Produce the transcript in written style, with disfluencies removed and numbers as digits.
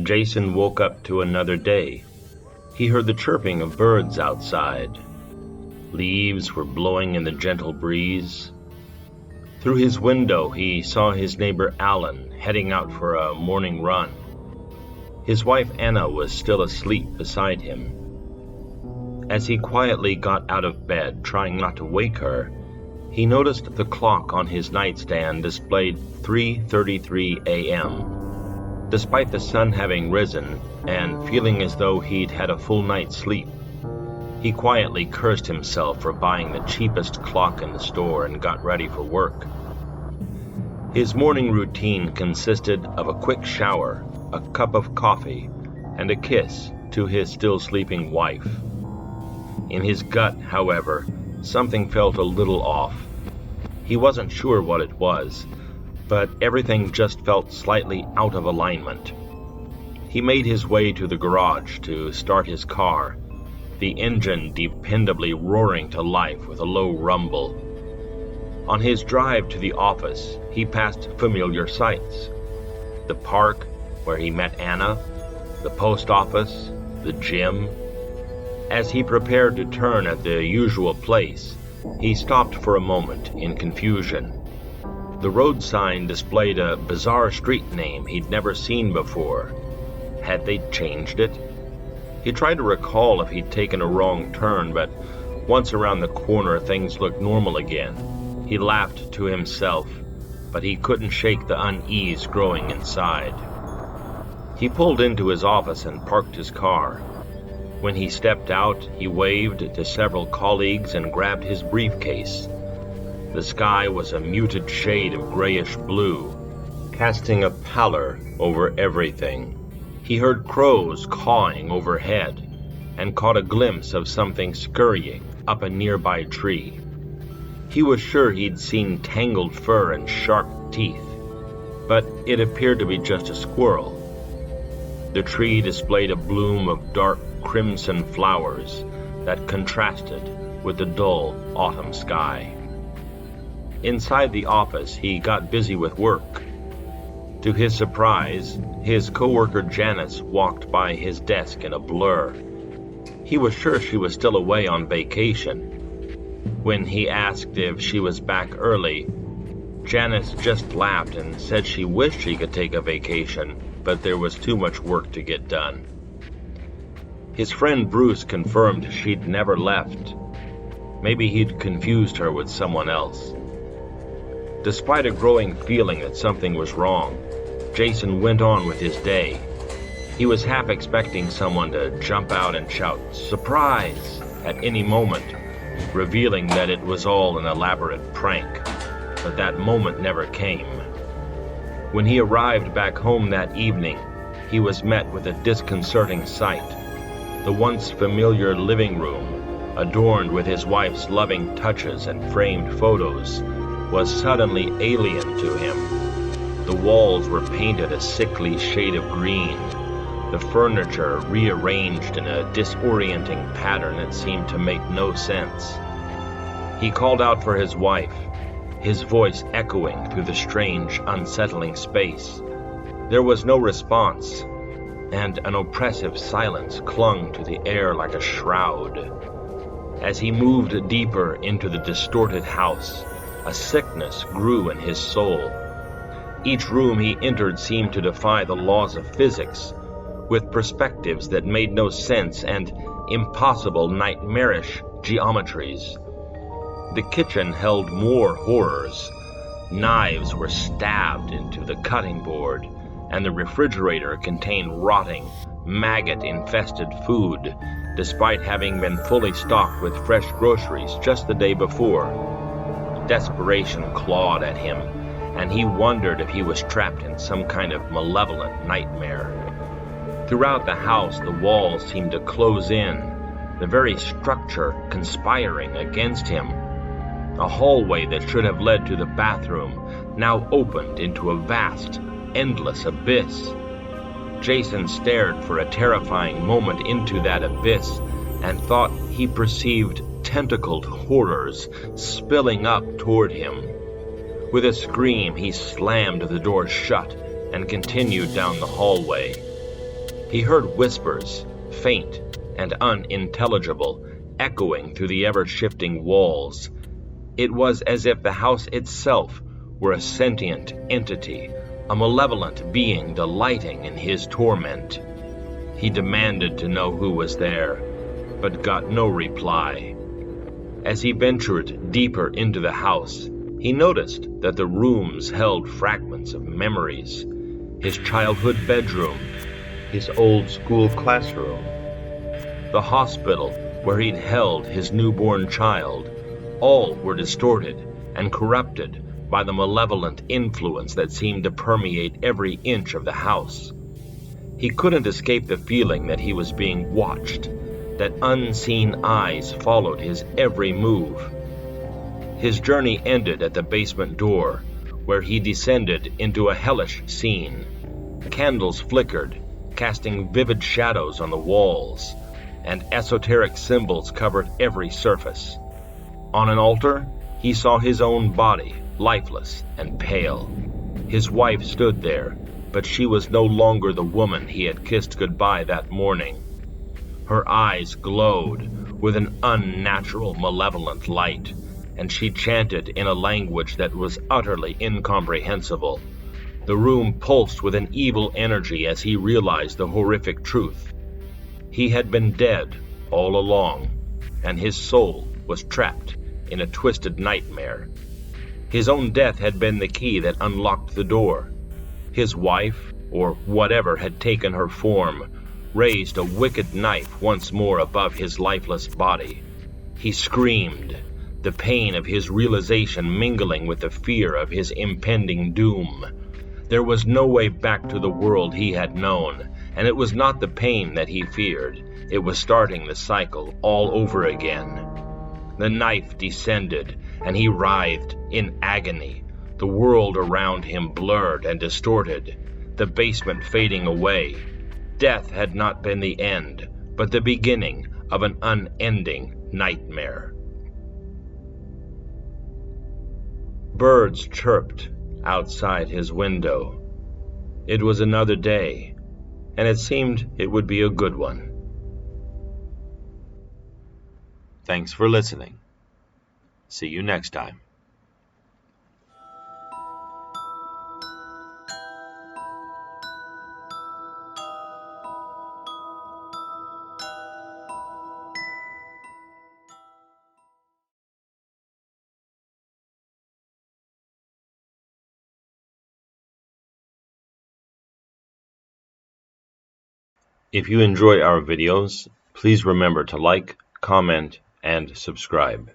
Jason woke up to another day. He heard the chirping of birds outside. Leaves were blowing in the gentle breeze. Through his window, he saw his neighbor Alan heading out for a morning run. His wife Anna was still asleep beside him. As he quietly got out of bed, trying not to wake her, he noticed the clock on his nightstand displayed 3:33 a.m. Despite the sun having risen and feeling as though he'd had a full night's sleep, he quietly cursed himself for buying the cheapest clock in the store and got ready for work. His morning routine consisted of a quick shower, a cup of coffee, and a kiss to his still sleeping wife. In his gut, however, something felt a little off. He wasn't sure what it was, but everything just felt slightly out of alignment. He made his way to the garage to start his car, the engine dependably roaring to life with a low rumble. On his drive to the office, he passed familiar sights. The park, where he met Anna, the post office, the gym. As he prepared to turn at the usual place, he stopped for a moment in confusion. The road sign displayed a bizarre street name he'd never seen before. Had they changed it? He tried to recall if he'd taken a wrong turn, but once around the corner things looked normal again. He laughed to himself, but he couldn't shake the unease growing inside. He pulled into his office and parked his car. When he stepped out, he waved to several colleagues and grabbed his briefcase. The sky was a muted shade of grayish blue, casting a pallor over everything. He heard crows cawing overhead and caught a glimpse of something scurrying up a nearby tree. He was sure he'd seen tangled fur and sharp teeth, but it appeared to be just a squirrel. The tree displayed a bloom of dark crimson flowers that contrasted with the dull autumn sky. Inside the office, he got busy with work. To his surprise, his coworker Janice walked by his desk in a blur. He was sure she was still away on vacation. When he asked if she was back early, Janice just laughed and said she wished she could take a vacation, but there was too much work to get done. His friend Bruce confirmed she'd never left. Maybe he'd confused her with someone else. Despite a growing feeling that something was wrong, Jason went on with his day. He was half expecting someone to jump out and shout, "Surprise!" at any moment, revealing that it was all an elaborate prank, but that moment never came. When he arrived back home that evening, he was met with a disconcerting sight. The once familiar living room, adorned with his wife's loving touches and framed photos, was suddenly alien to him. The walls were painted a sickly shade of green, the furniture rearranged in a disorienting pattern that seemed to make no sense. He called out for his wife, his voice echoing through the strange, unsettling space. There was no response, and an oppressive silence clung to the air like a shroud. As he moved deeper into the distorted house, a sickness grew in his soul. Each room he entered seemed to defy the laws of physics, with perspectives that made no sense and impossible, nightmarish geometries. The kitchen held more horrors. Knives were stabbed into the cutting board, and the refrigerator contained rotting, maggot-infested food, despite having been fully stocked with fresh groceries just the day before. Desperation clawed at him, and he wondered if he was trapped in some kind of malevolent nightmare. Throughout the house, the walls seemed to close in, the very structure conspiring against him. A hallway that should have led to the bathroom now opened into a vast, endless abyss. Jason stared for a terrifying moment into that abyss and thought he perceived tentacled horrors spilling up toward him. With a scream, he slammed the door shut and continued down the hallway. He heard whispers, faint and unintelligible, echoing through the ever-shifting walls. It was as if the house itself were a sentient entity, a malevolent being delighting in his torment. He demanded to know who was there, but got no reply. As he ventured deeper into the house, he noticed that the rooms held fragments of memories. His childhood bedroom, his old school classroom, the hospital where he'd held his newborn child, all were distorted and corrupted by the malevolent influence that seemed to permeate every inch of the house. He couldn't escape the feeling that he was being watched, that unseen eyes followed his every move. His journey ended at the basement door, where he descended into a hellish scene. Candles flickered, casting vivid shadows on the walls, and esoteric symbols covered every surface. On an altar, he saw his own body, lifeless and pale. His wife stood there, but she was no longer the woman he had kissed goodbye that morning. Her eyes glowed with an unnatural, malevolent light, and she chanted in a language that was utterly incomprehensible. The room pulsed with an evil energy as he realized the horrific truth. He had been dead all along, and his soul was trapped in a twisted nightmare. His own death had been the key that unlocked the door. His wife, or whatever had taken her form, raised a wicked knife once more above his lifeless body. He screamed, the pain of his realization mingling with the fear of his impending doom. There was no way back to the world he had known, and it was not the pain that he feared. It was starting the cycle all over again. The knife descended, and he writhed in agony, the world around him blurred and distorted, the basement fading away. Death had not been the end, but the beginning of an unending nightmare. Birds chirped outside his window. It was another day, and it seemed it would be a good one. Thanks for listening. See you next time. If you enjoy our videos, please remember to like, comment, and subscribe.